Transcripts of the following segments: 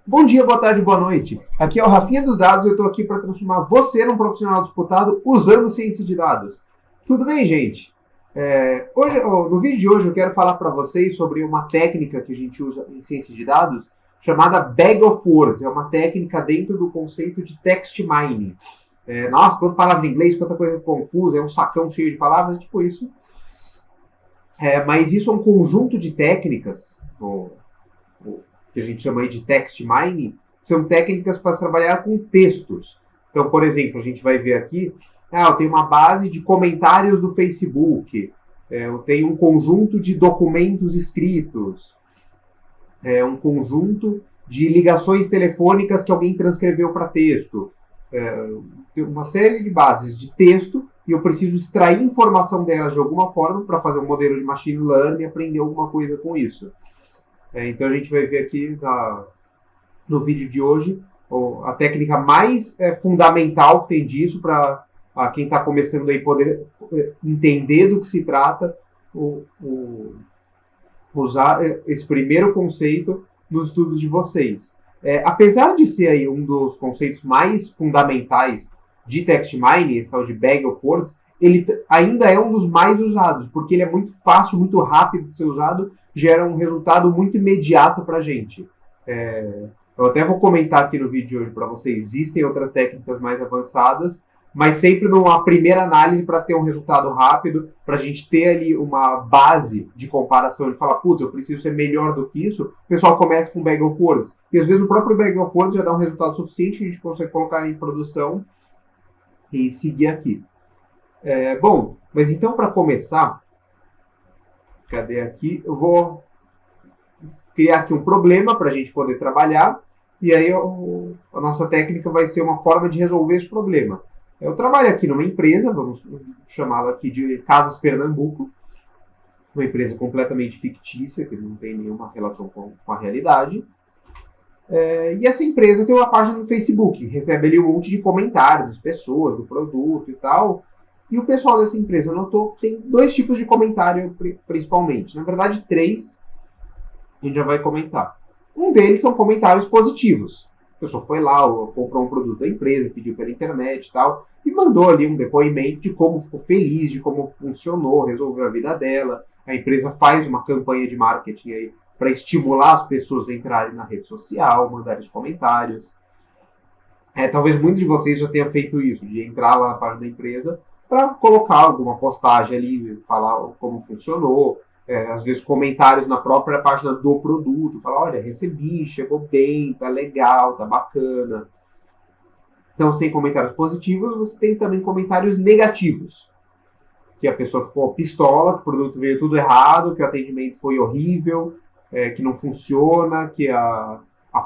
Bom dia, boa tarde, boa noite. Aqui é o Rafinha dos Dados e eu estou aqui para transformar você num profissional disputado usando ciência de dados. Tudo bem, gente? No vídeo de hoje eu quero falar para vocês sobre uma técnica que a gente usa em ciência de dados chamada Bag of Words. É uma técnica dentro do conceito de text mining. Nossa, quanta palavra em inglês, quanta coisa confusa, é um sacão cheio de palavras, tipo isso. Mas isso é um conjunto de técnicas, que a gente chama aí de text mining, são técnicas para trabalhar com textos. Então, por exemplo, a gente vai ver aqui, eu tenho uma base de comentários do Facebook, eu tenho um conjunto de documentos escritos, um conjunto de ligações telefônicas que alguém transcreveu para texto. Tem uma série de bases de texto e eu preciso extrair informação delas de alguma forma para fazer um modelo de machine learning e aprender alguma coisa com isso. Então a gente vai ver aqui no vídeo de hoje a técnica mais fundamental que tem disso para quem está começando aí poder entender do que se trata, usar esse primeiro conceito nos estudos de vocês. Apesar de ser aí um dos conceitos mais fundamentais de text mining, esse tal de Bag of Words, ele ainda é um dos mais usados, porque ele é muito fácil, muito rápido de ser usado, gera um resultado muito imediato para a gente. Eu até vou comentar aqui no vídeo de hoje para vocês, existem outras técnicas mais avançadas, mas sempre numa primeira análise para ter um resultado rápido, para a gente ter ali uma base de comparação, de falar, putz, eu preciso ser melhor do que isso, o pessoal começa com Bag of Words. E às vezes o próprio Bag of Words já dá um resultado suficiente que a gente consegue colocar em produção e seguir aqui. Bom, mas então para começar, cadê aqui? Eu vou criar aqui um problema para a gente poder trabalhar, e aí a nossa técnica vai ser uma forma de resolver esse problema. Eu trabalho aqui numa empresa, vamos chamá-la aqui de Casas Pernambuco, uma empresa completamente fictícia, que não tem nenhuma relação com a realidade. E essa empresa tem uma página no Facebook, recebe ali um monte de comentários das pessoas, do produto e tal. E o pessoal dessa empresa notou que tem dois tipos de comentário, principalmente. Na verdade, 3, a gente já vai comentar. Um deles são comentários positivos. A pessoa foi lá, comprou um produto da empresa, pediu pela internet e tal, e mandou ali um depoimento de como ficou feliz, de como funcionou, resolveu a vida dela. A empresa faz uma campanha de marketing aí para estimular as pessoas a entrarem na rede social, mandarem os comentários. Talvez muitos de vocês já tenham feito isso, de entrar lá na página da empresa para colocar alguma postagem ali, falar como funcionou, às vezes comentários na própria página do produto, falar, olha, recebi, chegou bem, tá legal, tá bacana. Então você tem comentários positivos, você tem também comentários negativos, que a pessoa ficou pistola, que o produto veio tudo errado, que o atendimento foi horrível, que não funciona, que a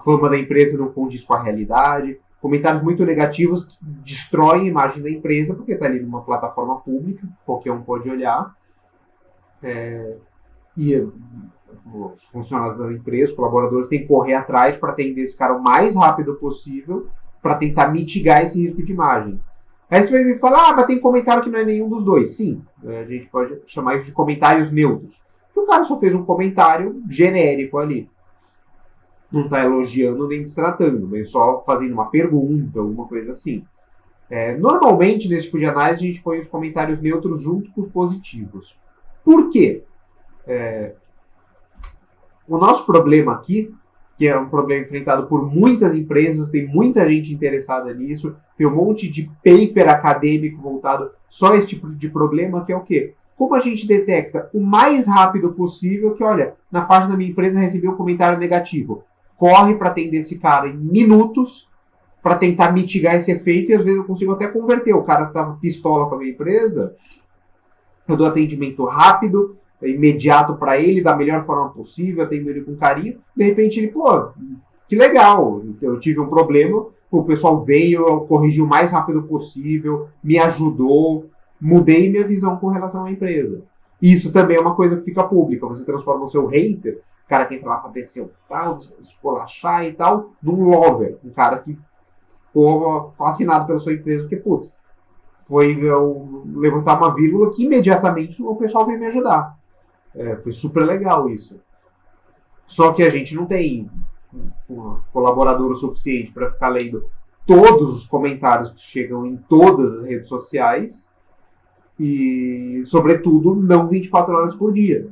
fama da empresa não condiz com a realidade. Comentários muito negativos que destroem a imagem da empresa, porque está ali numa plataforma pública, qualquer um pode olhar. E os funcionários da empresa, os colaboradores, têm que correr atrás para atender esse cara o mais rápido possível, para tentar mitigar esse risco de imagem. Aí você vai me falar, mas tem comentário que não é nenhum dos dois. Sim, a gente pode chamar isso de comentários neutros. Porque o cara só fez um comentário genérico ali. Não está elogiando nem destratando, mas só fazendo uma pergunta, alguma coisa assim. Normalmente, nesse tipo de análise, a gente põe os comentários neutros junto com os positivos. Por quê? O nosso problema aqui, que é um problema enfrentado por muitas empresas, tem muita gente interessada nisso, tem um monte de paper acadêmico voltado só a esse tipo de problema, que é o quê? Como a gente detecta o mais rápido possível que, olha, na página da minha empresa recebi um comentário negativo. Corre para atender esse cara em minutos para tentar mitigar esse efeito e às vezes eu consigo até converter. O cara que estava pistola com a minha empresa, eu dou atendimento rápido, imediato para ele, da melhor forma possível, atendo ele com carinho. De repente ele, que legal, eu tive um problema, o pessoal veio, eu corrigi o mais rápido possível, me ajudou, mudei minha visão com relação à empresa. Isso também é uma coisa que fica pública, você transforma o seu hater, o cara que entra lá para descer o tal, esculachar e tal, num lover, um cara que ficou fascinado pela sua empresa, porque, foi eu levantar uma vírgula que imediatamente o pessoal veio me ajudar. Foi super legal isso. Só que a gente não tem um colaborador o suficiente para ficar lendo todos os comentários que chegam em todas as redes sociais e, sobretudo, não 24 horas por dia.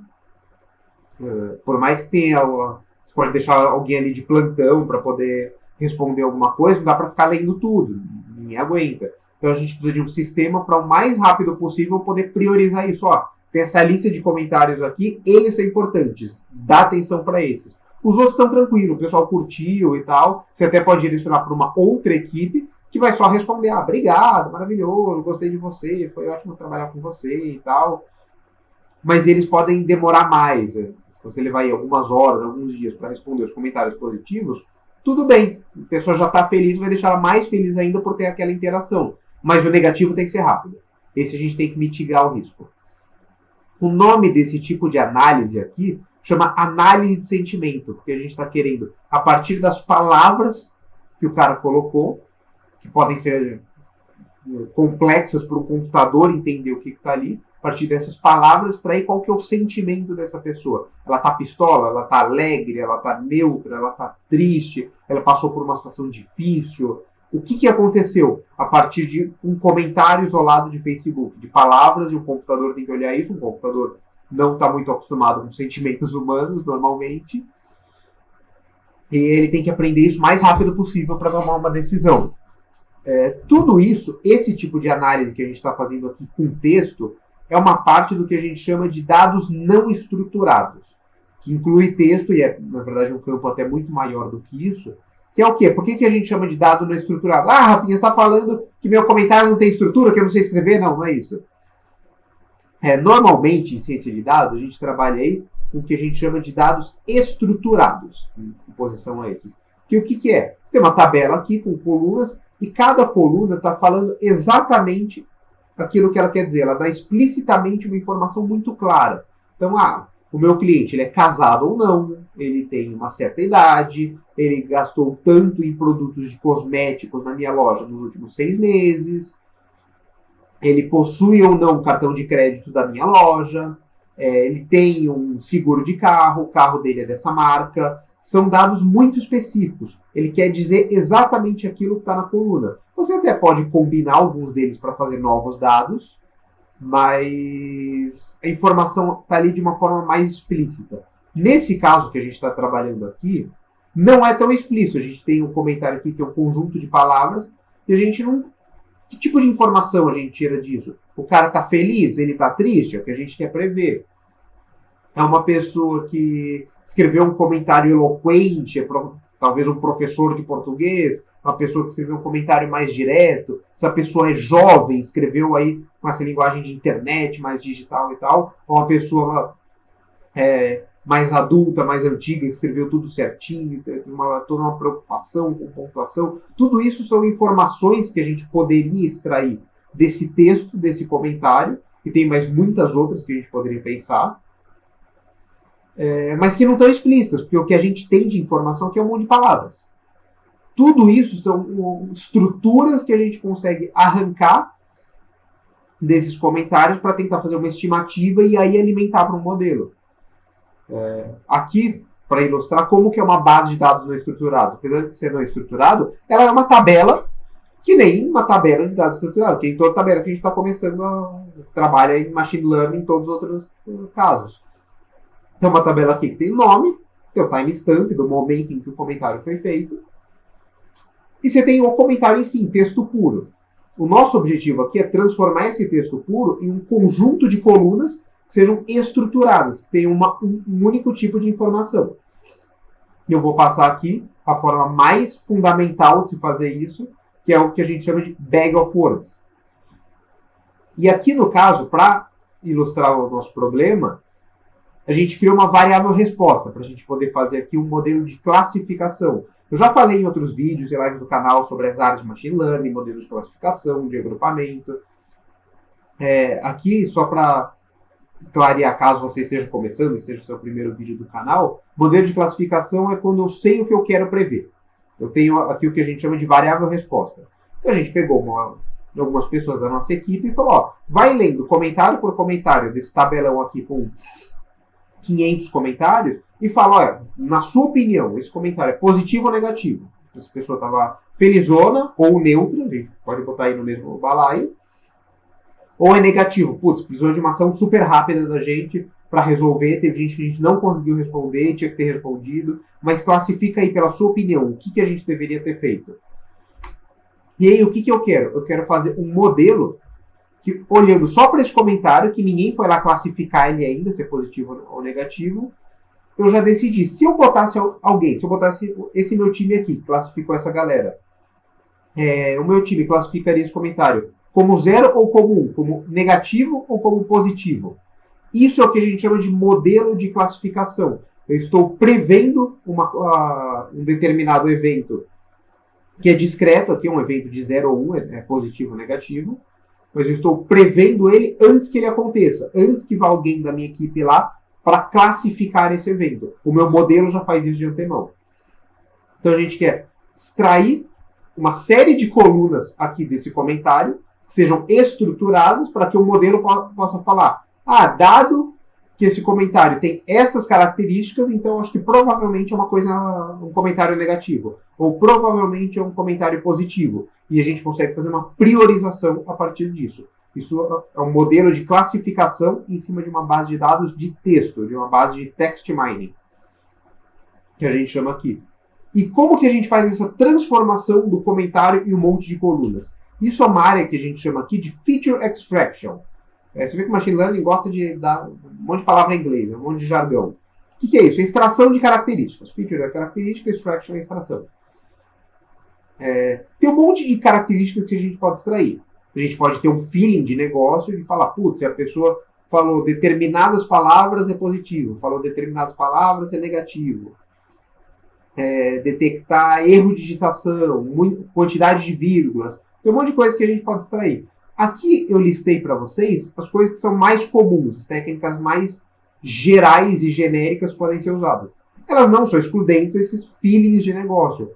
Por mais que tenha... Você pode deixar alguém ali de plantão para poder responder alguma coisa, não dá para ficar lendo tudo. Ninguém aguenta. Então a gente precisa de um sistema para o mais rápido possível poder priorizar isso. Ó, tem essa lista de comentários aqui, eles são importantes. Dá atenção para esses. Os outros estão tranquilos, o pessoal curtiu e tal. Você até pode direcionar para uma outra equipe que vai só responder, obrigado, maravilhoso, gostei de você, foi ótimo trabalhar com você e tal. Mas eles podem demorar mais. Se você levar aí algumas horas, alguns dias para responder os comentários positivos, tudo bem. A pessoa já está feliz, vai deixar ela mais feliz ainda por ter aquela interação. Mas o negativo tem que ser rápido. Esse a gente tem que mitigar o risco. O nome desse tipo de análise aqui chama análise de sentimento, porque a gente está querendo, a partir das palavras que o cara colocou, que podem ser complexas para o computador entender o que está ali, a partir dessas palavras, extrair qual que é o sentimento dessa pessoa. Ela está pistola, ela está alegre, ela está neutra, ela está triste, ela passou por uma situação difícil. O que aconteceu a partir de um comentário isolado de Facebook, de palavras, e o computador tem que olhar isso, um computador não está muito acostumado com sentimentos humanos, normalmente, e ele tem que aprender isso o mais rápido possível para tomar uma decisão. Tudo isso, esse tipo de análise que a gente está fazendo aqui com texto, é uma parte do que a gente chama de dados não estruturados, que inclui texto, e é, na verdade, um campo até muito maior do que isso, que é o quê? Por que a gente chama de dado não estruturado? Ah, Rafinha, você está falando que meu comentário não tem estrutura, que eu não sei escrever? Não, não é isso. Normalmente, em ciência de dados, a gente trabalha aí com o que a gente chama de dados estruturados, em oposição a esses. Que o que é? Você tem uma tabela aqui com colunas, e cada coluna está falando exatamente aquilo que ela quer dizer. Ela dá explicitamente uma informação muito clara. Então, o meu cliente ele é casado ou não, ele tem uma certa idade, ele gastou tanto em produtos de cosméticos na minha loja nos últimos 6 meses, ele possui ou não cartão de crédito da minha loja, ele tem um seguro de carro, o carro dele é dessa marca. São dados muito específicos. Ele quer dizer exatamente aquilo que está na coluna. Você até pode combinar alguns deles para fazer novos dados, mas a informação está ali de uma forma mais explícita. Nesse caso que a gente está trabalhando aqui, não é tão explícito. A gente tem um comentário aqui que é um conjunto de palavras e a gente não... Que tipo de informação a gente tira disso? O cara está feliz? Ele está triste? É o que a gente quer prever. É uma pessoa que escreveu um comentário eloquente, talvez um professor de português, uma pessoa que escreveu um comentário mais direto, se a pessoa é jovem, escreveu aí com essa linguagem de internet, mais digital e tal, ou uma pessoa mais adulta, mais antiga, que escreveu tudo certinho, tem toda uma preocupação com pontuação. Tudo isso são informações que a gente poderia extrair desse texto, desse comentário, e tem mais muitas outras que a gente poderia pensar, mas que não estão explícitas, porque o que a gente tem de informação aqui é um monte de palavras. Tudo isso são estruturas que a gente consegue arrancar desses comentários para tentar fazer uma estimativa e aí alimentar para um modelo. Aqui, para ilustrar como que é uma base de dados não estruturada. Apesar de ser não estruturado, ela é uma tabela que nem uma tabela de dados estruturados, que é em toda tabela que a gente está começando a trabalhar em machine learning em todos os outros casos. Tem uma tabela aqui que tem o nome, tem o timestamp do momento em que o comentário foi feito. E você tem o comentário em si, texto puro. O nosso objetivo aqui é transformar esse texto puro em um conjunto de colunas que sejam estruturadas, que tenham um único tipo de informação. Eu vou passar aqui a forma mais fundamental de se fazer isso, que é o que a gente chama de bag of words. E aqui, no caso, para ilustrar o nosso problema, a gente criou uma variável resposta para a gente poder fazer aqui um modelo de classificação. Eu já falei em outros vídeos e lives do canal sobre as áreas de machine learning, modelos de classificação, de agrupamento. Aqui, só para clarear, caso você esteja começando e seja o seu primeiro vídeo do canal, modelo de classificação é quando eu sei o que eu quero prever. Eu tenho aqui o que a gente chama de variável resposta. Então a gente pegou algumas pessoas da nossa equipe e falou, vai lendo comentário por comentário desse tabelão aqui com 500 comentários e fala, olha, na sua opinião, esse comentário é positivo ou negativo? Se a pessoa estava felizona ou neutra, a gente pode botar aí no mesmo balaio, ou é negativo, putz, precisou de uma ação super rápida da gente para resolver, teve gente que a gente não conseguiu responder, tinha que ter respondido, mas classifica aí pela sua opinião, o que a gente deveria ter feito. E aí, o que eu quero? Eu quero fazer um modelo que, olhando só para esse comentário, que ninguém foi lá classificar ele ainda, se é positivo ou negativo, eu já decidi. Se eu botasse alguém, se eu botasse esse meu time aqui, que classificou essa galera, o meu time classificaria esse comentário como 0 ou como 1, como negativo ou como positivo. Isso é o que a gente chama de modelo de classificação. Eu estou prevendo um determinado evento que é discreto, aqui é um evento de 0 ou 1, é positivo ou negativo, mas eu estou prevendo ele antes que ele aconteça, antes que vá alguém da minha equipe lá para classificar esse evento. O meu modelo já faz isso de antemão. Então a gente quer extrair uma série de colunas aqui desse comentário, que sejam estruturadas para que o modelo possa falar, dado que esse comentário tem essas características, então acho que provavelmente é um comentário negativo, ou provavelmente é um comentário positivo, e a gente consegue fazer uma priorização a partir disso. Isso é um modelo de classificação em cima de uma base de dados de texto, de uma base de text mining, que a gente chama aqui. E como que a gente faz essa transformação do comentário em um monte de colunas? Isso é uma área que a gente chama aqui de feature extraction. Você vê que o machine learning gosta de dar um monte de palavra em inglês, um monte de jargão. O que é isso? É extração de características. Feature é característica, extraction é extração. Tem um monte de características que a gente pode extrair. A gente pode ter um feeling de negócio e falar, putz, se a pessoa falou determinadas palavras é positivo, falou determinadas palavras é negativo. Detectar erro de digitação, quantidade de vírgulas. Tem um monte de coisa que a gente pode extrair. Aqui eu listei para vocês as coisas que são mais comuns, as técnicas mais gerais e genéricas que podem ser usadas. Elas não são excludentes desses feelings de negócio.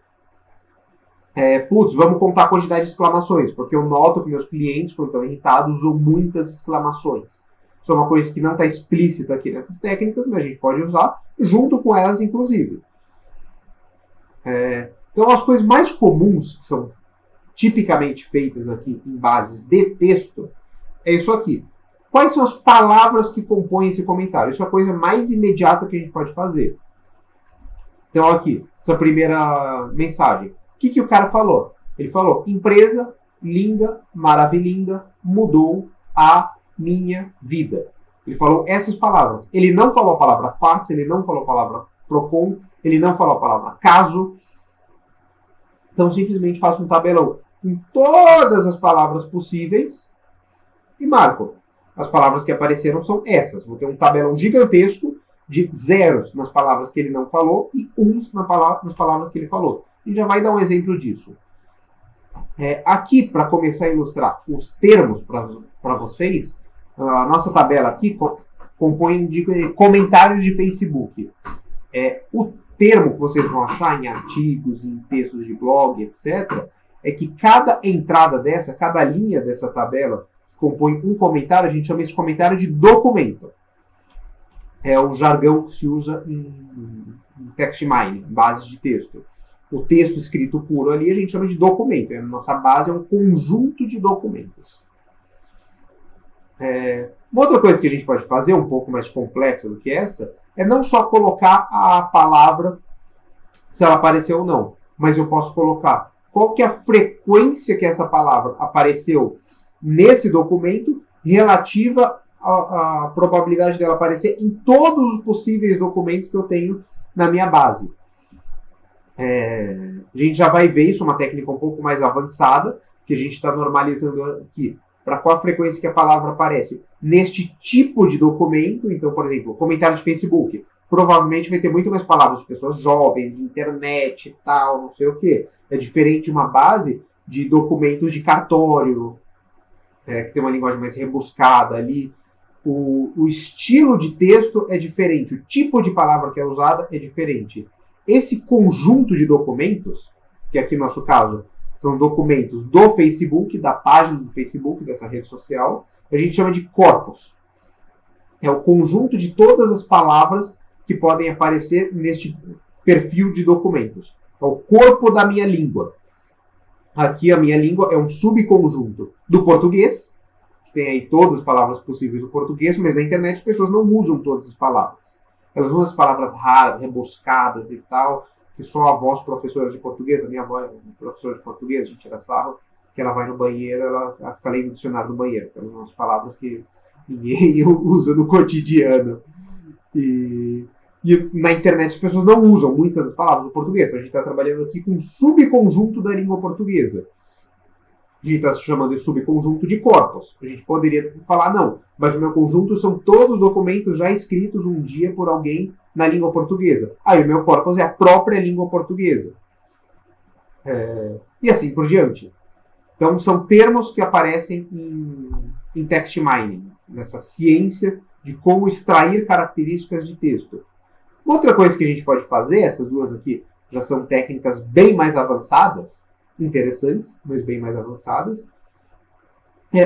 Vamos contar a quantidade de exclamações, porque eu noto que meus clientes, quando estão irritados, usam muitas exclamações. Isso é uma coisa que não está explícita aqui nessas técnicas, mas a gente pode usar junto com elas, inclusive. Então, as coisas mais comuns, que são tipicamente feitas aqui em bases de texto, é isso aqui. Quais são as palavras que compõem esse comentário? Isso é a coisa mais imediata que a gente pode fazer. Então, aqui, essa primeira mensagem. O que o cara falou? Ele falou, empresa, linda, maravilhinda, mudou a minha vida. Ele falou essas palavras. Ele não falou a palavra farsa, ele não falou a palavra Procon, ele não falou a palavra caso. Então, simplesmente faço um tabelão com todas as palavras possíveis e marco. As palavras que apareceram são essas. Vou ter um tabelão gigantesco de zeros nas palavras que ele não falou e uns nas palavras que ele falou. A gente já vai dar um exemplo disso. Aqui, para começar a ilustrar os termos para vocês, a nossa tabela aqui compõe de comentários de Facebook. O termo que vocês vão achar em artigos, em textos de blog, etc., é que cada entrada cada linha dessa tabela que compõe um comentário, a gente chama esse comentário de documento. É o jargão que se usa em text mining, em bases de texto. O texto escrito puro ali a gente chama de documento. A nossa base é um conjunto de documentos. Uma outra coisa que a gente pode fazer, um pouco mais complexa do que essa, é não só colocar a palavra, se ela apareceu ou não, mas eu posso colocar qual que é a frequência que essa palavra apareceu nesse documento relativa à probabilidade dela aparecer em todos os possíveis documentos que eu tenho na minha base. A gente já vai ver isso, uma técnica um pouco mais avançada, que a gente está normalizando aqui. Para qual a frequência que a palavra aparece neste tipo de documento. Então, por exemplo, comentário de Facebook. Provavelmente vai ter muito mais palavras de pessoas jovens, de internet e tal, não sei o quê. É diferente de uma base de documentos de cartório, que tem uma linguagem mais rebuscada ali. O estilo de texto é diferente, o tipo de palavra que é usada é diferente. Esse conjunto de documentos, que aqui no nosso caso são documentos do Facebook, da página do Facebook, dessa rede social, a gente chama de corpus. É o conjunto de todas as palavras que podem aparecer neste perfil de documentos. É o corpo da minha língua. Aqui a minha língua é um subconjunto do português, que tem aí todas as palavras possíveis do português, mas na internet as pessoas não usam todas as palavras. Elas usam as palavras raras, rebuscadas e tal, que só avós professoras de português, a minha avó é professora de português, a gente tira sarro, que ela vai no banheiro, ela fica lendo o dicionário no banheiro, que são as palavras que ninguém usa no cotidiano. E na internet as pessoas não usam muitas das palavras do português. Então a gente está trabalhando aqui com um subconjunto da língua portuguesa. A gente está chamando de subconjunto de corpos. A gente poderia falar, não, mas o meu conjunto são todos os documentos já escritos um dia por alguém na língua portuguesa. Aí o meu corpus é a própria língua portuguesa. E assim por diante. Então são termos que aparecem em text mining, nessa ciência de como extrair características de texto. Outra coisa que a gente pode fazer, essas duas aqui já são técnicas bem mais avançadas, interessantes, mas bem mais avançadas.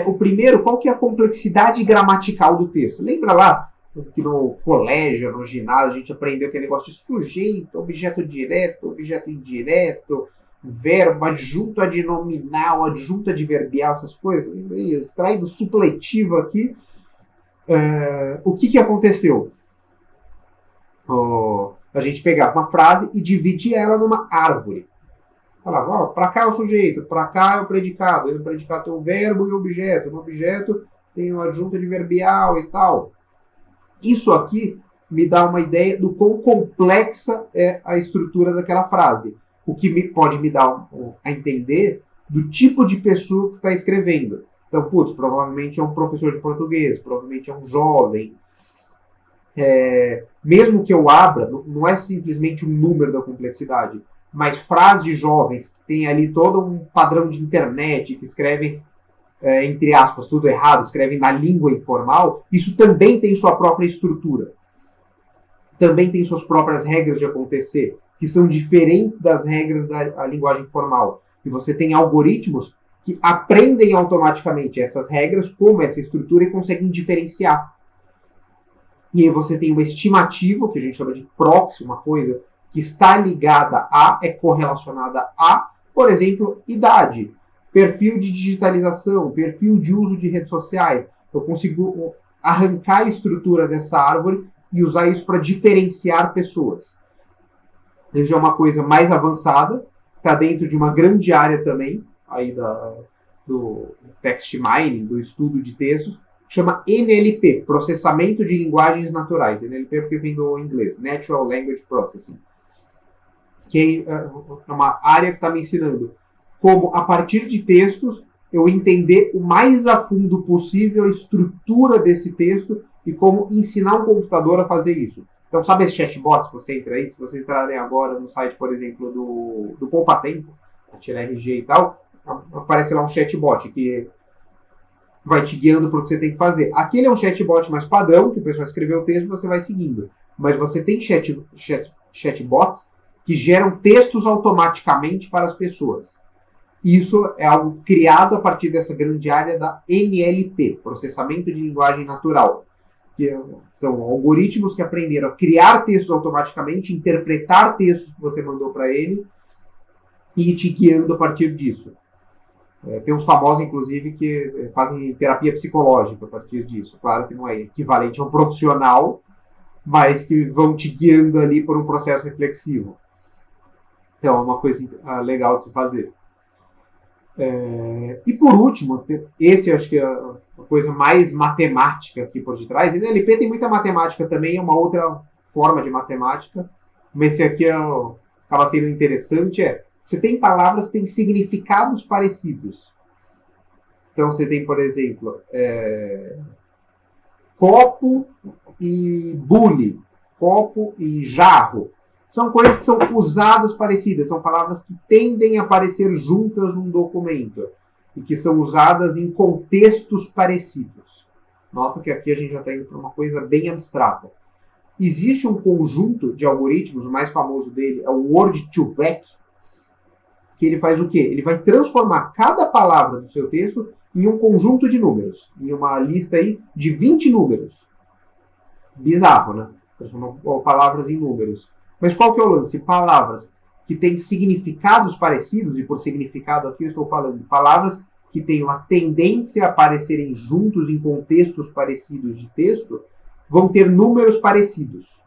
O primeiro, qual que é a complexidade gramatical do texto? Lembra lá que no colégio, no ginásio, a gente aprendeu aquele negócio de sujeito, objeto direto, objeto indireto, verbo, adjunto adnominal, adjunto adverbial, essas coisas. Extraído supletivo aqui. O que aconteceu? A gente pegava uma frase e dividia ela numa árvore. Falava, para cá é o sujeito, para cá é o predicado. No predicado tem o verbo e o objeto. No objeto tem o adjunto adverbial e tal. Isso aqui me dá uma ideia do quão complexa é a estrutura daquela frase. O que pode me dar a entender do tipo de pessoa que está escrevendo. Então, provavelmente é um professor de português, provavelmente é um jovem. Mesmo que eu abra, não é simplesmente um número da complexidade, mas frases de jovens que tem ali todo um padrão de internet, que escrevem, entre aspas, tudo errado, escrevem na língua informal, isso também tem sua própria estrutura. Também tem suas próprias regras de acontecer, que são diferentes das regras da linguagem formal. E você tem algoritmos que aprendem automaticamente essas regras, como essa estrutura, e conseguem diferenciar. E aí você tem uma estimativa, que a gente chama de proxy, uma coisa que está ligada a, é correlacionada a, por exemplo, idade, perfil de digitalização, perfil de uso de redes sociais. Eu consigo arrancar a estrutura dessa árvore e usar isso para diferenciar pessoas. Isso já é uma coisa mais avançada, está dentro de uma grande área também, aí do text mining, do estudo de textos, chama NLP, Processamento de Linguagens Naturais. NLP porque vem do inglês, Natural Language Processing. Que é uma área que está me ensinando como, a partir de textos, eu entender o mais a fundo possível a estrutura desse texto e como ensinar um computador a fazer isso. Então, sabe esses chatbots que você entra aí? Se vocês entrarem agora no site, por exemplo, do Poupa Tempo, para tirar RG e tal, aparece lá um chatbot que vai te guiando para o que você tem que fazer. Aquele é um chatbot mais padrão, que o pessoal escreveu o texto e você vai seguindo. Mas você tem chatbots que geram textos automaticamente para as pessoas. Isso é algo criado a partir dessa grande área da NLP, Processamento de Linguagem Natural. Que são algoritmos que aprenderam a criar textos automaticamente, interpretar textos que você mandou para ele e te guiando a partir disso. Tem uns famosos, inclusive, que fazem terapia psicológica a partir disso. Claro que não é equivalente a um profissional, mas que vão te guiando ali por um processo reflexivo. Então, é uma coisa legal de se fazer. E por último, esse eu acho que é a coisa mais matemática aqui por detrás. E no NLP tem muita matemática também, é uma outra forma de matemática. Mas esse aqui acaba sendo interessante, você tem palavras que têm significados parecidos. Então você tem, por exemplo, copo e bule, copo e jarro. São coisas que são usadas parecidas, são palavras que tendem a aparecer juntas num documento e que são usadas em contextos parecidos. Nota que aqui a gente já está indo para uma coisa bem abstrata. Existe um conjunto de algoritmos, o mais famoso dele é o Word2Vec, que ele faz o quê? Ele vai transformar cada palavra do seu texto em um conjunto de números, em uma lista aí de 20 números. Bizarro, né? transformar palavras em números. Mas qual que é o lance? Palavras que têm significados parecidos, e por significado aqui eu estou falando de palavras que têm uma tendência a aparecerem juntos em contextos parecidos de texto, vão ter números parecidos.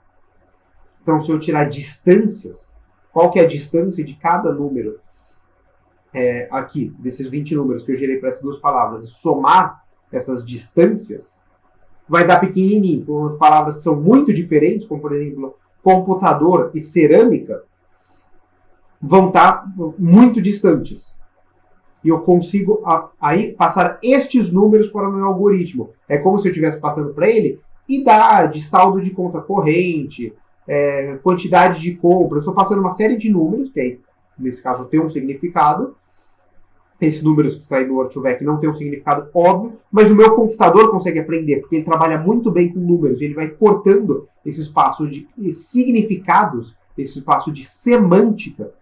Então, se eu tirar distâncias, qual que é a distância de cada número aqui, desses 20 números que eu gerei para essas duas palavras, e somar essas distâncias, vai dar pequenininho. Com palavras que são muito diferentes, como, por exemplo, computador e cerâmica, vão estar muito distantes. E eu consigo aí passar estes números para o meu algoritmo. É como se eu estivesse passando para ele idade, saldo de conta corrente, quantidade de compra. Eu estou passando uma série de números, que aí, nesse caso, tem um significado. Esses números que saem do Word2Vec não tem um significado óbvio, mas o meu computador consegue aprender, porque ele trabalha muito bem com números. Ele vai cortando esse espaço de significados, esse espaço de semântica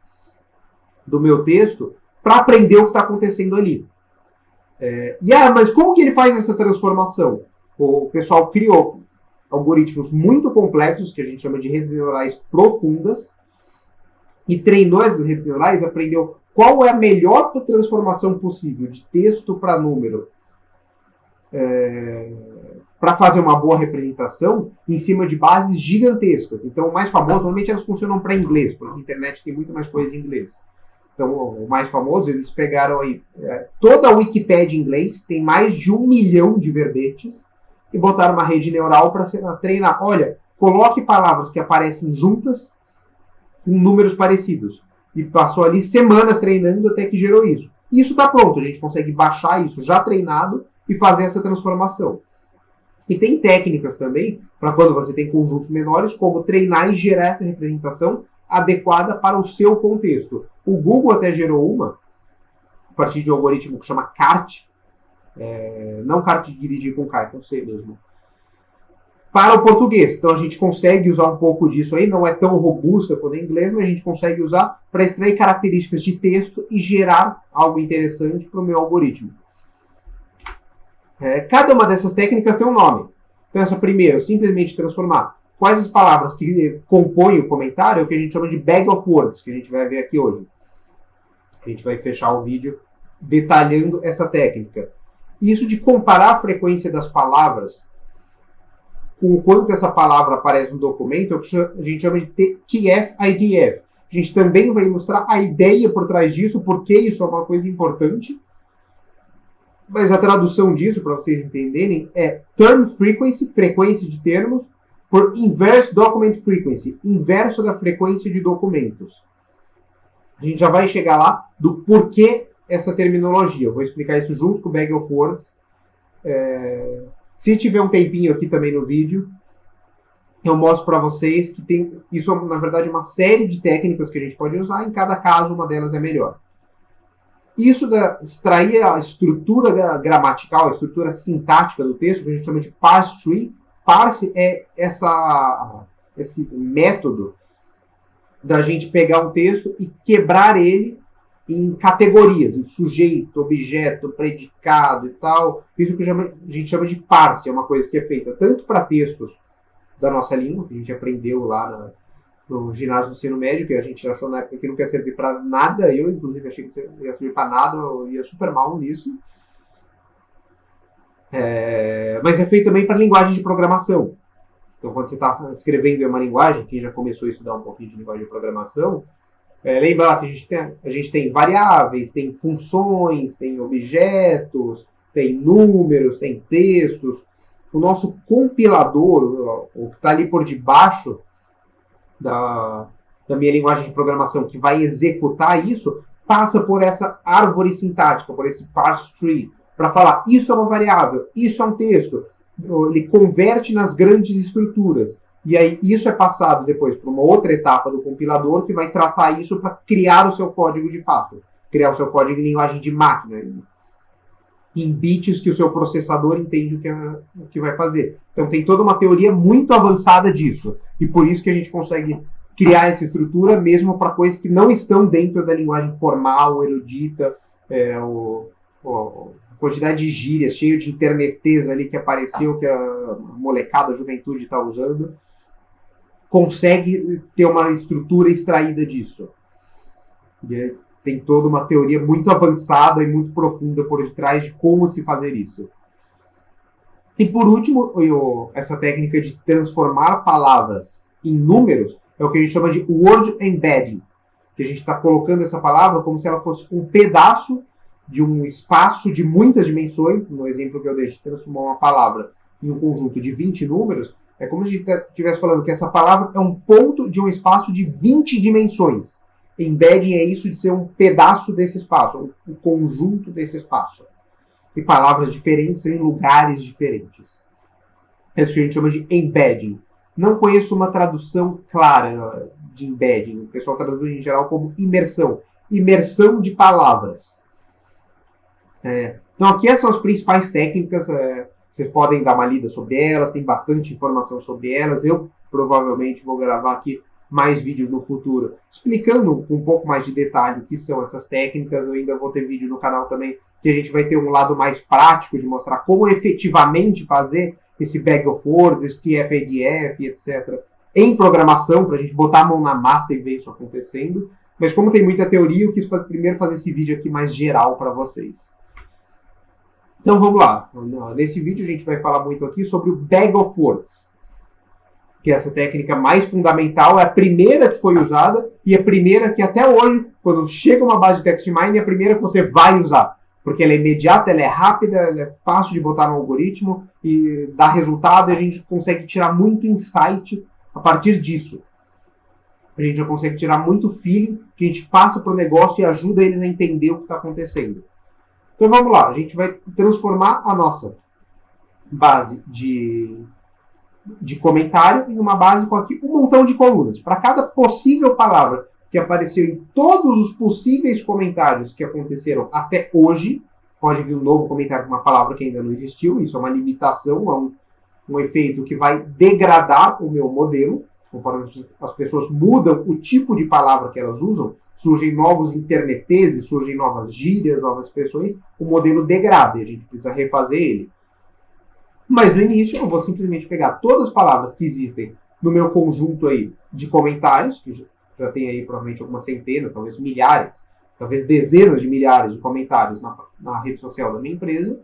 do meu texto, para aprender o que está acontecendo ali. Mas como que ele faz essa transformação? O pessoal criou algoritmos muito complexos, que a gente chama de redes neurais profundas, e treinou essas redes neurais, aprendeu qual é a melhor transformação possível de texto para número para fazer uma boa representação em cima de bases gigantescas. Então, o mais famoso, normalmente elas funcionam para inglês, porque a internet tem muito mais coisa em inglês. Então, o mais famoso, eles pegaram aí toda a Wikipédia em inglês, que tem mais de 1 milhão de verbetes, e botaram uma rede neural para treinar. Olha, coloque palavras que aparecem juntas com números parecidos. E passou ali semanas treinando até que gerou isso. Isso está pronto, a gente consegue baixar isso já treinado e fazer essa transformação. E tem técnicas também, para quando você tem conjuntos menores, como treinar e gerar essa representação adequada para o seu contexto. O Google até gerou uma, a partir de um algoritmo que chama CART, não CART de dirigir com K, com C mesmo, para o português. Então a gente consegue usar um pouco disso aí, não é tão robusta quanto em inglês, mas a gente consegue usar para extrair características de texto e gerar algo interessante para o meu algoritmo. Cada uma dessas técnicas tem um nome. Então essa primeira, simplesmente transformar quais as palavras que compõem o comentário, é o que a gente chama de bag of words, que a gente vai ver aqui hoje. A gente vai fechar o vídeo detalhando essa técnica. Isso de comparar a frequência das palavras com o quanto essa palavra aparece no documento, é o que a gente chama de TF-IDF. A gente também vai ilustrar a ideia por trás disso, porque isso é uma coisa importante. Mas a tradução disso, para vocês entenderem, é term frequency, frequência de termos, por inverse document frequency, inverso da frequência de documentos. A gente já vai chegar lá do porquê essa terminologia. Eu vou explicar isso junto com o Bag of Words. Se tiver um tempinho aqui também no vídeo, eu mostro para vocês que tem isso, na verdade, uma série de técnicas que a gente pode usar. Em cada caso, uma delas é melhor. Isso extrair a estrutura gramatical, a estrutura sintática do texto, que a gente chama de parse tree. Parse é esse método da gente pegar um texto e quebrar ele em categorias, em sujeito, objeto, predicado e tal. Isso que a gente chama de parse, é uma coisa que é feita tanto para textos da nossa língua, que a gente aprendeu lá no ginásio do ensino médio, que a gente achou na época que não quer servir para nada. Eu, inclusive, achei que não ia servir para nada, eu ia super mal nisso. Mas é feito também para linguagem de programação. Então, quando você está escrevendo em uma linguagem, quem já começou a estudar um pouquinho de linguagem de programação, lembra que a gente tem variáveis, tem funções, tem objetos, tem números, tem textos. O nosso compilador, o que está ali por debaixo da minha linguagem de programação, que vai executar isso, passa por essa árvore sintática, por esse parse tree, para falar, isso é uma variável, isso é um texto. Ele converte nas grandes estruturas. E aí isso é passado depois para uma outra etapa do compilador que vai tratar isso para criar o seu código de fato. Criar o seu código em linguagem de máquina. Em bits que o seu processador entende o que vai fazer. Então tem toda uma teoria muito avançada disso. E por isso que a gente consegue criar essa estrutura mesmo para coisas que não estão dentro da linguagem formal, erudita, a quantidade de gírias, cheio de internetês ali que apareceu, que a molecada, a juventude está usando. consegue ter uma estrutura extraída disso. E tem toda uma teoria muito avançada e muito profunda por detrás de como se fazer isso. E por último, essa técnica de transformar palavras em números é o que a gente chama de word embedding, que a gente está colocando essa palavra como se ela fosse um pedaço de um espaço de muitas dimensões. No exemplo que eu dei de transformar uma palavra em um conjunto de 20 números, é como se a gente estivesse falando que essa palavra é um ponto de um espaço de 20 dimensões. Embedding é isso de ser um pedaço desse espaço, um conjunto desse espaço. E palavras diferentes em lugares diferentes. É isso que a gente chama de embedding. Não conheço uma tradução clara de embedding. O pessoal traduz em geral como imersão. Imersão de palavras. Então aqui essas são as principais técnicas. Vocês podem dar uma lida sobre elas, tem bastante informação sobre elas. Eu provavelmente vou gravar aqui mais vídeos no futuro, explicando com um pouco mais de detalhe o que são essas técnicas. Eu ainda vou ter vídeo no canal também, que a gente vai ter um lado mais prático de mostrar como efetivamente fazer esse bag of words, esse TF-ADF, etc. em programação, para a gente botar a mão na massa e ver isso acontecendo. Mas como tem muita teoria, eu quis primeiro fazer esse vídeo aqui mais geral para vocês. Então vamos lá. Nesse vídeo a gente vai falar muito aqui sobre o bag of words, que é essa técnica mais fundamental, é a primeira que foi usada e a primeira que até hoje, quando chega uma base de text mining, é a primeira que você vai usar. Porque ela é imediata, ela é rápida, ela é fácil de botar no algoritmo e dá resultado, e a gente consegue tirar muito insight a partir disso. A gente já consegue tirar muito feeling que a gente passa para o negócio e ajuda eles a entender o que está acontecendo. Então vamos lá, a gente vai transformar a nossa base de comentário em uma base com aqui um montão de colunas. Para cada possível palavra que apareceu em todos os possíveis comentários que aconteceram até hoje, pode vir um novo comentário com uma palavra que ainda não existiu, isso é uma limitação, é um efeito que vai degradar o meu modelo. Conforme as pessoas mudam o tipo de palavra que elas usam, surgem novos interneteses, surgem novas gírias, novas expressões, o modelo degrada e a gente precisa refazer ele. Mas no início eu vou simplesmente pegar todas as palavras que existem no meu conjunto aí de comentários, que já tem aí provavelmente algumas centenas, talvez milhares, talvez dezenas de milhares de comentários na rede social da minha empresa,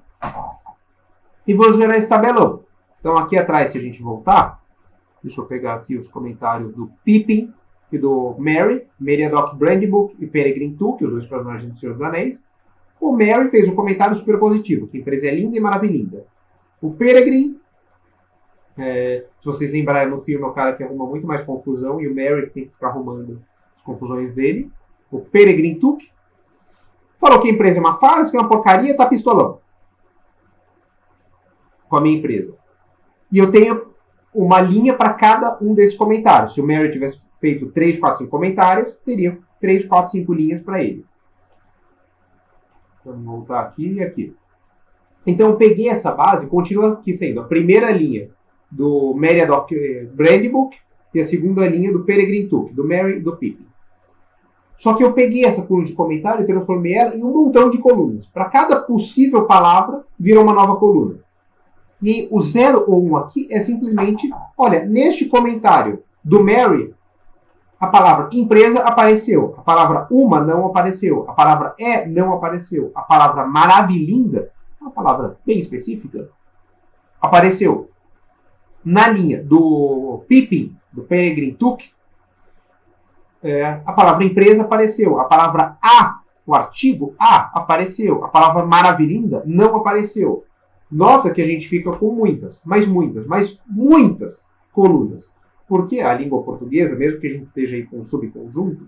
e vou gerar esse tabelão. Então aqui atrás, se a gente voltar, deixa eu pegar aqui os comentários do Pippin e do Merry, Meriadoc Brandybook e Peregrine Took, os dois personagens do Senhor dos Anéis. O Merry fez um comentário super positivo, que a empresa é linda e maravilhosa. O Peregrine, se vocês lembrarem no filme, é o cara que arruma muito mais confusão, e o Merry que tem que ficar arrumando as confusões dele. O Peregrine Took falou que a empresa é uma farsa, que é uma porcaria, tá pistolão com a minha empresa. E eu tenho uma linha para cada um desses comentários. Se o Merry tivesse feito 3, 4, 5 comentários, teria 3, 4, 5 linhas para ele. Vamos voltar aqui e aqui. Então eu peguei essa base, continua aqui sendo a primeira linha do Meriadoc Brandybook e a segunda linha do Peregrine Took, do Merry e do Pippin. Só que eu peguei essa coluna de comentário e transformei ela em um montão de colunas. Para cada possível palavra, vira uma nova coluna. E o 0 ou 1 aqui é simplesmente, olha, neste comentário do Merry, a palavra empresa apareceu, a palavra uma não apareceu, a palavra não apareceu, a palavra maravilhinda, uma palavra bem específica, apareceu. Na linha do Pippin, do Peregrine Took, a palavra empresa apareceu, a palavra o artigo apareceu, a palavra maravilhinda não apareceu. Nota que a gente fica com muitas colunas. Porque a língua portuguesa, mesmo que a gente esteja aí com um subconjunto,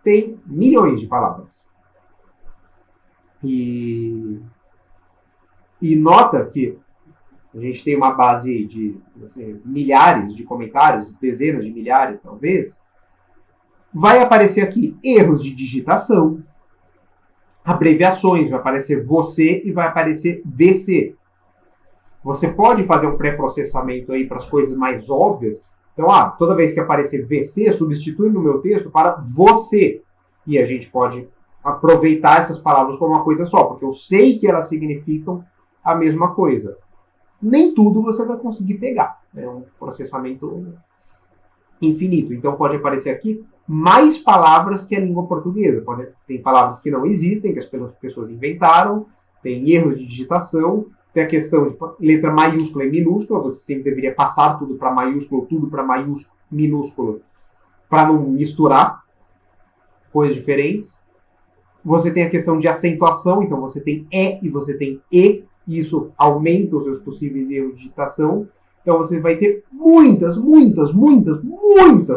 tem milhões de palavras. E nota que a gente tem uma base de milhares de comentários, dezenas de milhares talvez. Vai aparecer aqui erros de digitação, abreviações, vai aparecer você e vai aparecer VC. Você pode fazer um pré-processamento aí para as coisas mais óbvias. Então, toda vez que aparecer VC, substitui no meu texto para você. E a gente pode aproveitar essas palavras como uma coisa só, porque eu sei que elas significam a mesma coisa. Nem tudo você vai conseguir pegar. É um processamento infinito. Então pode aparecer aqui mais palavras que a língua portuguesa. Tem palavras que não existem, que as pessoas inventaram, tem erros de digitação, tem a questão de letra maiúscula e minúscula, você sempre deveria passar tudo para maiúsculo, tudo para minúsculo, para não misturar coisas diferentes. Você tem a questão de acentuação, então você tem E e você tem E, e isso aumenta os seus possíveis erros de digitação. Então você vai ter muitas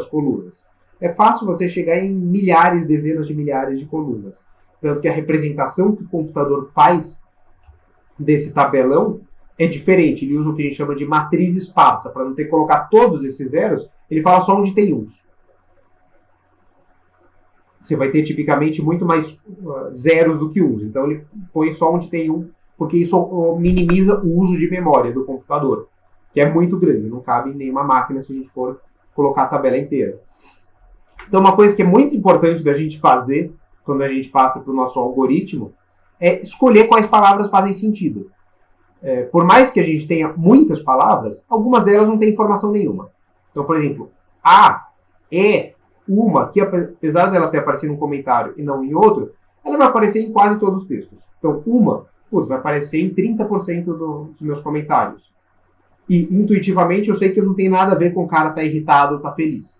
colunas. É fácil você chegar em milhares, dezenas de milhares de colunas. Tanto que a representação que o computador faz desse tabelão é diferente. Ele usa o que a gente chama de matriz esparsa. Para não ter que colocar todos esses zeros, ele fala só onde tem uns. Você vai ter tipicamente muito mais zeros do que uns. Então ele põe só onde tem um, porque isso minimiza o uso de memória do computador, que é muito grande, não cabe em nenhuma máquina se a gente for colocar a tabela inteira. Então uma coisa que é muito importante da gente fazer quando a gente passa para o nosso algoritmo é escolher quais palavras fazem sentido. Por mais que a gente tenha muitas palavras, algumas delas não têm informação nenhuma. Então, por exemplo, a, é, uma, que apesar dela ter aparecido num comentário e não em outro, ela vai aparecer em quase todos os textos. Então, uma, vai aparecer em 30% dos meus comentários. E, intuitivamente, eu sei que não tem nada a ver com o cara estar irritado ou estar feliz.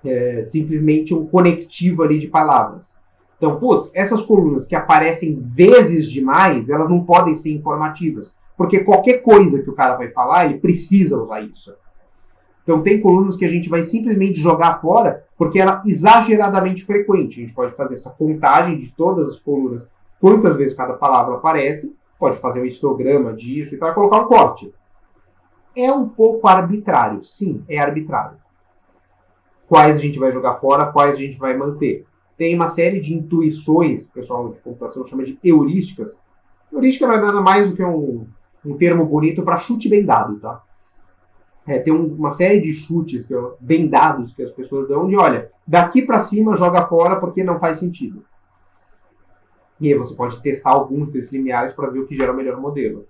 É simplesmente um conectivo ali de palavras. Então, essas colunas que aparecem vezes demais, elas não podem ser informativas. Porque qualquer coisa que o cara vai falar, ele precisa usar isso. Então, tem colunas que a gente vai simplesmente jogar fora porque ela é exageradamente frequente. A gente pode fazer essa contagem de todas as colunas, quantas vezes cada palavra aparece, pode fazer um histograma disso e tal, e colocar um corte. É um pouco arbitrário. Sim, é arbitrário. Quais a gente vai jogar fora, quais a gente vai manter. Tem uma série de intuições, que o pessoal de computação chama de heurísticas. Heurística não é nada mais do que um termo bonito para chute bem dado, tá? Tem uma série de chutes bem dados que as pessoas dão de, olha, daqui para cima joga fora porque não faz sentido. E aí você pode testar alguns desses limiares para ver o que gera o melhor modelo.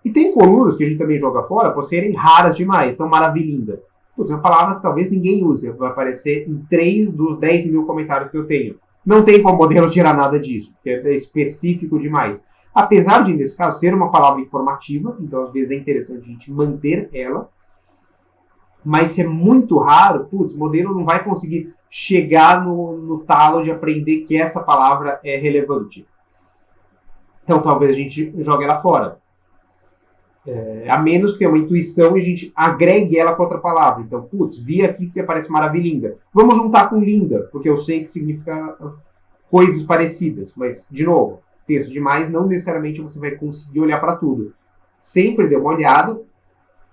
E tem colunas que a gente também joga fora por serem raras demais. Então, maravilhinda. É uma palavra que talvez ninguém use. Vai aparecer em 3 dos 10 mil comentários que eu tenho. Não tem como o modelo tirar nada disso, porque é específico demais. Apesar de, nesse caso, ser uma palavra informativa, então às vezes é interessante a gente manter ela, mas se é muito raro, o modelo não vai conseguir chegar no talo de aprender que essa palavra é relevante. Então talvez a gente jogue ela fora. A menos que tenha uma intuição e a gente agregue ela com outra palavra. Então, vi aqui que aparece maravilhinda. Vamos juntar com linda, porque eu sei que significa coisas parecidas. Mas, de novo, texto demais, não necessariamente você vai conseguir olhar para tudo. Sempre dê uma olhada,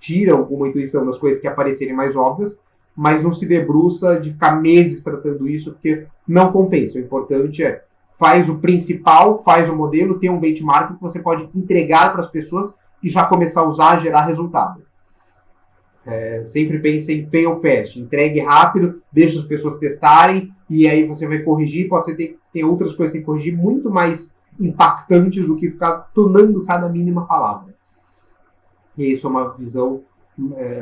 tira alguma intuição das coisas que aparecerem mais óbvias, mas não se debruça de ficar meses tratando isso, porque não compensa. O importante é, faz o principal, faz o modelo, tem um benchmark que você pode entregar para as pessoas e já começar a usar, gerar resultado. Sempre pense em fail fast, entregue rápido, deixe as pessoas testarem, e aí você vai corrigir, pode ser que tem outras coisas que tem que corrigir muito mais impactantes do que ficar tonando cada mínima palavra. E isso é uma visão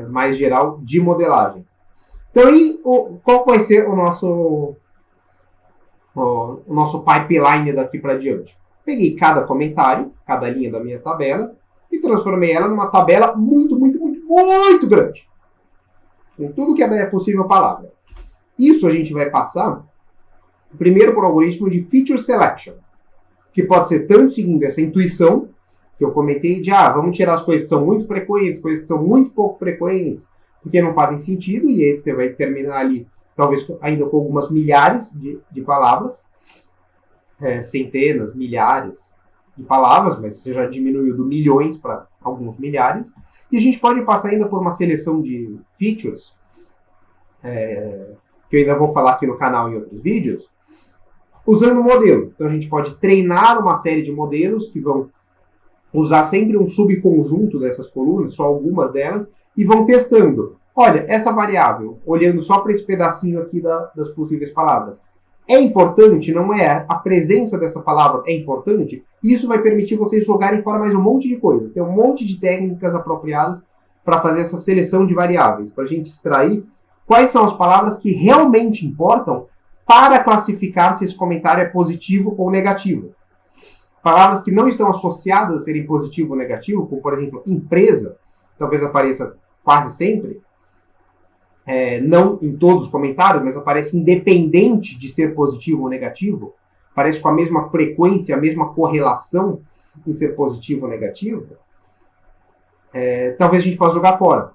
mais geral de modelagem. Então, qual vai ser o nosso pipeline daqui para diante? Peguei cada comentário, cada linha da minha tabela, e transformei ela numa tabela muito grande. Com tudo que é possível palavra. Isso a gente vai passar primeiro por um algoritmo de feature selection, que pode ser tanto seguindo essa intuição, que eu comentei de, vamos tirar as coisas que são muito frequentes, coisas que são muito pouco frequentes, porque não fazem sentido, e aí você vai terminar ali, talvez ainda com algumas milhares de palavras, centenas, milhares de palavras, mas você já diminuiu do milhões para alguns milhares. E a gente pode passar ainda por uma seleção de features, que eu ainda vou falar aqui no canal em outros vídeos, usando o modelo. Então a gente pode treinar uma série de modelos que vão usar sempre um subconjunto dessas colunas, só algumas delas, e vão testando. Olha, essa variável, olhando só para esse pedacinho aqui das possíveis palavras, é importante, não é? A presença dessa palavra é importante? Isso vai permitir vocês jogarem fora mais um monte de coisas. Tem um monte de técnicas apropriadas para fazer essa seleção de variáveis, para a gente extrair quais são as palavras que realmente importam para classificar se esse comentário é positivo ou negativo. Palavras que não estão associadas a serem positivo ou negativo, como, por exemplo, empresa, talvez apareça quase sempre, não em todos os comentários, mas aparece independente de ser positivo ou negativo, aparece com a mesma frequência, a mesma correlação em ser positivo ou negativo, talvez a gente possa jogar fora.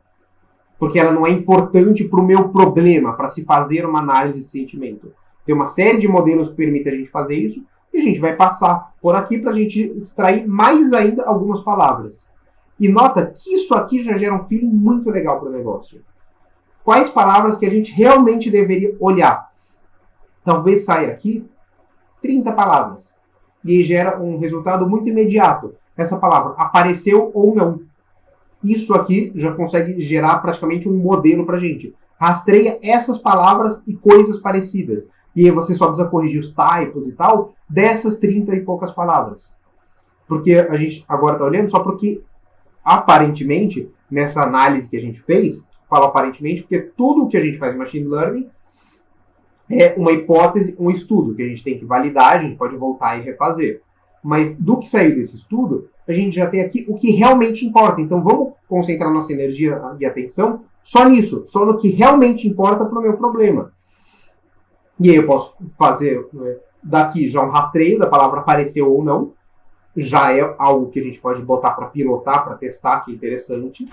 Porque ela não é importante para o meu problema, para se fazer uma análise de sentimento. Tem uma série de modelos que permitem a gente fazer isso, e a gente vai passar por aqui para a gente extrair mais ainda algumas palavras. E nota que isso aqui já gera um feeling muito legal para o negócio. Quais palavras que a gente realmente deveria olhar? Talvez saia aqui 30 palavras. E aí gera um resultado muito imediato. Essa palavra apareceu ou não. Isso aqui já consegue gerar praticamente um modelo para a gente. Rastreia essas palavras e coisas parecidas. E aí você só precisa corrigir os typos e tal dessas 30 e poucas palavras. Porque a gente agora está olhando só porque, aparentemente, nessa análise que a gente fez, falo aparentemente porque tudo o que a gente faz em Machine Learning é uma hipótese, um estudo, que a gente tem que validar, a gente pode voltar e refazer. Mas do que saiu desse estudo, a gente já tem aqui o que realmente importa. Então vamos concentrar nossa energia e atenção só nisso, só no que realmente importa para o meu problema. E aí eu posso fazer daqui já um rastreio da palavra apareceu ou não. Já é algo que a gente pode botar para pilotar, para testar, que é interessante.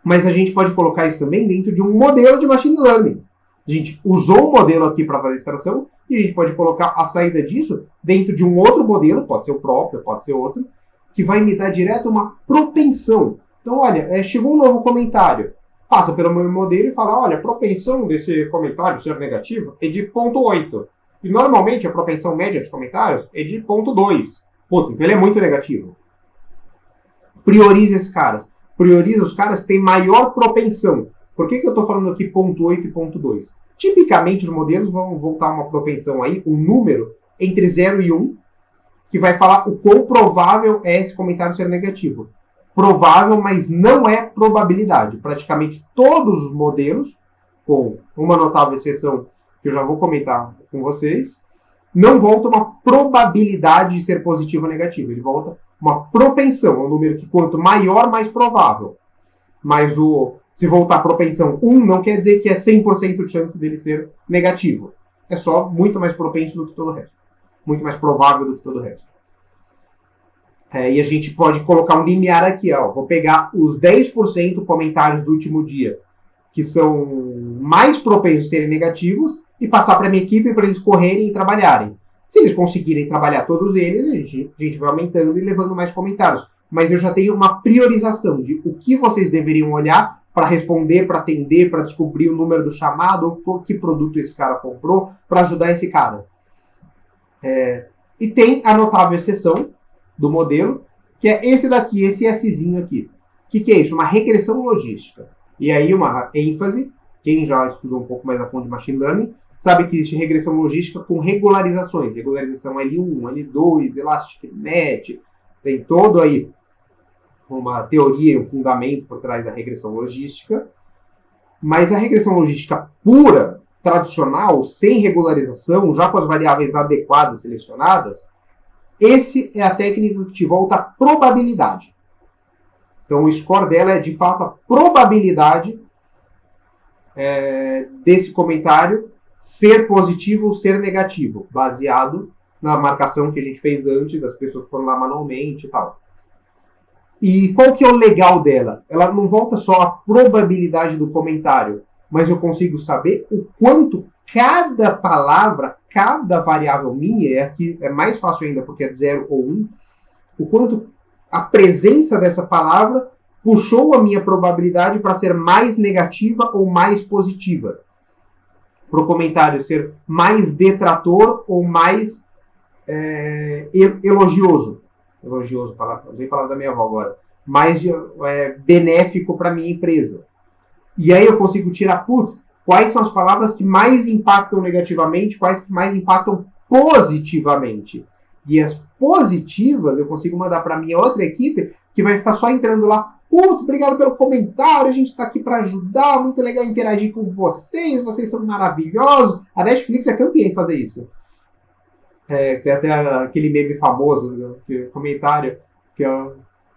Mas a gente pode colocar isso também dentro de um modelo de Machine Learning. A gente usou um modelo aqui para fazer a extração e a gente pode colocar a saída disso dentro de um outro modelo, pode ser o próprio, pode ser outro, que vai me dar direto uma propensão. Então, olha, chegou um novo comentário. Passa pelo meu modelo e fala, olha, a propensão desse comentário ser negativo é de 0,8. E normalmente a propensão média de comentários é de 0,2. Putz, então ele é muito negativo. Prioriza esses caras. Prioriza os caras que têm maior propensão. Por que eu estou falando aqui 0,8 e 0,2? Tipicamente os modelos vão voltar uma propensão aí, um número entre 0 e 1, que vai falar o quão provável é esse comentário ser negativo. Provável, mas não é probabilidade. Praticamente todos os modelos, com uma notável exceção que eu já vou comentar com vocês, não volta uma probabilidade de ser positivo ou negativo. Ele volta uma propensão, um número que quanto maior, mais provável. Mas se voltar propensão 1, não quer dizer que é 100% de chance dele ser negativo. É só muito mais propenso do que todo o resto. Muito mais provável do que todo o resto. E a gente pode colocar um limiar aqui. Vou pegar os 10% comentários do último dia, que são mais propensos a serem negativos, e passar para a minha equipe para eles correrem e trabalharem. Se eles conseguirem trabalhar todos eles, a gente vai aumentando e levando mais comentários. Mas eu já tenho uma priorização de o que vocês deveriam olhar para responder, para atender, para descobrir o número do chamado, ou que produto esse cara comprou, para ajudar esse cara. E tem a notável exceção do modelo, que é esse daqui, esse Szinho aqui. O que é isso? Uma regressão logística. E aí uma ênfase, quem já estudou um pouco mais a fundo de Machine Learning, sabe que existe regressão logística com regularizações. Regularização L1, L2, Elastic Net, tem todo aí uma teoria, um fundamento por trás da regressão logística. Mas a regressão logística pura, tradicional, sem regularização, já com as variáveis adequadas selecionadas, esse é a técnica que te volta a probabilidade. Então o score dela é de fato a probabilidade desse comentário ser positivo ou ser negativo, baseado na marcação que a gente fez antes, das pessoas que foram lá manualmente e tal. E qual que é o legal dela? Ela não volta só a probabilidade do comentário, mas eu consigo saber o quanto cada palavra, cada variável minha, e aqui é mais fácil ainda porque é 0 ou 1, o quanto a presença dessa palavra puxou a minha probabilidade para ser mais negativa ou mais positiva. Para o comentário ser mais detrator ou mais elogioso. Elogioso, usei a palavra da minha avó agora. Mais benéfico para a minha empresa. E aí eu consigo tirar, quais são as palavras que mais impactam negativamente, quais que mais impactam positivamente. E as positivas eu consigo mandar para a minha outra equipe, que vai ficar só entrando lá. Putz, obrigado pelo comentário, a gente está aqui para ajudar, muito legal interagir com vocês são maravilhosos. A Netflix é campeã em fazer isso. Tem até aquele meme famoso, comentário, que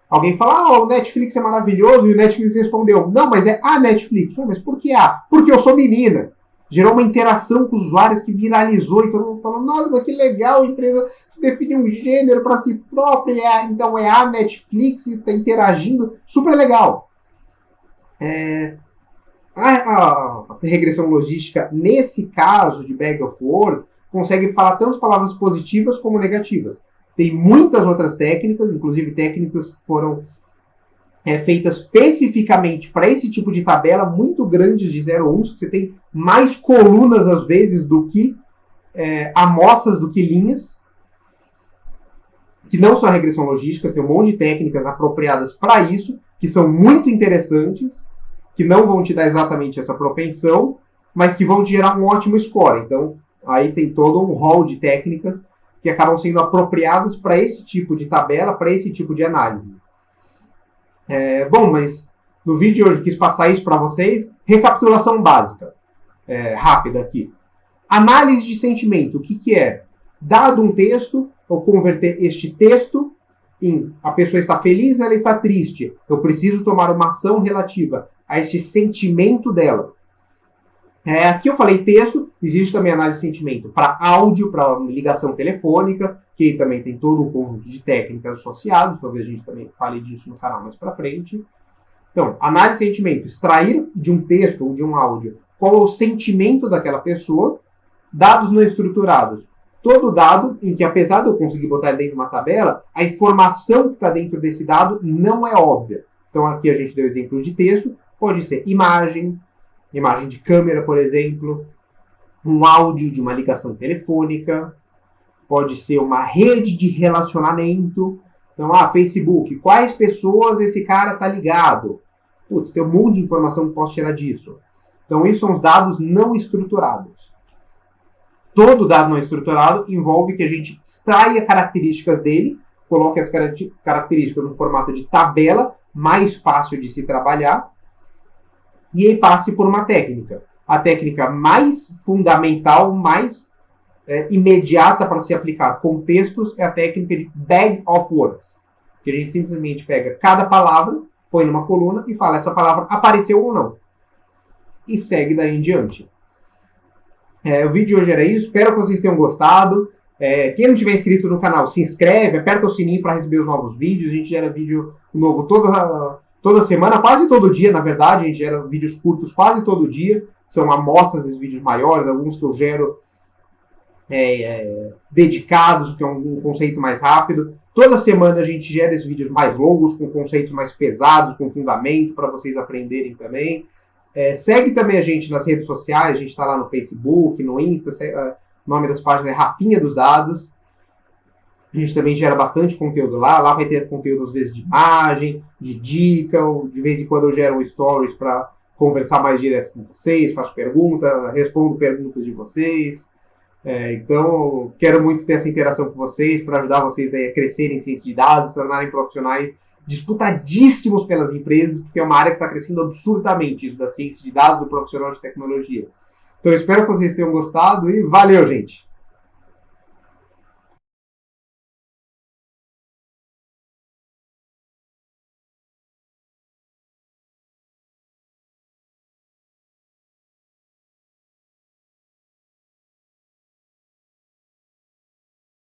alguém fala, o Netflix é maravilhoso, e o Netflix respondeu, não, mas é a Netflix. Mas por que a? Porque eu sou menina. Gerou uma interação com os usuários que viralizou, e todo mundo falou, nossa, mas que legal, a empresa se define um gênero para si própria, então é a Netflix, e está interagindo, super legal. A regressão logística, nesse caso de Bag of Words, consegue falar tanto palavras positivas como negativas. Tem muitas outras técnicas, inclusive técnicas que foram feitas especificamente para esse tipo de tabela, muito grandes de 0 a 1, que você tem mais colunas às vezes do que amostras, do que linhas, que não são regressão logísticas, tem um monte de técnicas apropriadas para isso, que são muito interessantes, que não vão te dar exatamente essa propensão, mas que vão te gerar um ótimo score. Então, aí tem todo um rol de técnicas que acabam sendo apropriadas para esse tipo de tabela, para esse tipo de análise. Bom, mas no vídeo de hoje eu quis passar isso para vocês. Recapitulação básica, rápida aqui. Análise de sentimento, o que é? Dado um texto, eu converter este texto em a pessoa está feliz, ela está triste. Eu preciso tomar uma ação relativa a este sentimento dela. Aqui eu falei texto, existe também análise de sentimento para áudio, para ligação telefônica, que também tem todo um conjunto de técnicas associadas, talvez a gente também fale disso no canal mais para frente. Então, análise de sentimento, extrair de um texto ou de um áudio qual é o sentimento daquela pessoa, dados não estruturados. Todo dado em que, apesar de eu conseguir botar ele dentro de uma tabela, a informação que está dentro desse dado não é óbvia. Então, aqui a gente deu exemplo de texto, pode ser imagem de câmera, por exemplo, um áudio de uma ligação telefônica, pode ser uma rede de relacionamento. Então, Facebook, quais pessoas esse cara está ligado? Putz, tem um monte de informação que posso tirar disso. Então, isso são os dados não estruturados. Todo dado não estruturado envolve que a gente extraia características dele, coloque as características no formato de tabela, mais fácil de se trabalhar, e aí passe por uma técnica. A técnica mais fundamental, mais imediata para se aplicar com textos é a técnica de Bag of Words. Que a gente simplesmente pega cada palavra, põe numa coluna e fala essa palavra apareceu ou não. E segue daí em diante. O vídeo de hoje era isso. Espero que vocês tenham gostado. Quem não tiver inscrito no canal, se inscreve, aperta o sininho para receber os novos vídeos. A gente gera vídeo novo toda semana, quase todo dia, na verdade. A gente gera vídeos curtos quase todo dia. São amostras dos vídeos maiores, alguns que eu gero dedicados, que é um conceito mais rápido. Toda semana a gente gera esses vídeos mais longos, com conceitos mais pesados, com fundamento, para vocês aprenderem também. Segue também a gente nas redes sociais, a gente está lá no Facebook, no Insta, o nome das páginas é Rafinha dos Dados. A gente também gera bastante conteúdo lá vai ter conteúdo às vezes de imagem, de dica, ou de vez em quando eu gero um stories para conversar mais direto com vocês, faço perguntas, respondo perguntas de vocês. Então, quero muito ter essa interação com vocês para ajudar vocês a crescerem em ciência de dados, se tornarem profissionais disputadíssimos pelas empresas, porque é uma área que está crescendo absurdamente, isso da ciência de dados, do profissional de tecnologia. Então, eu espero que vocês tenham gostado e valeu, gente!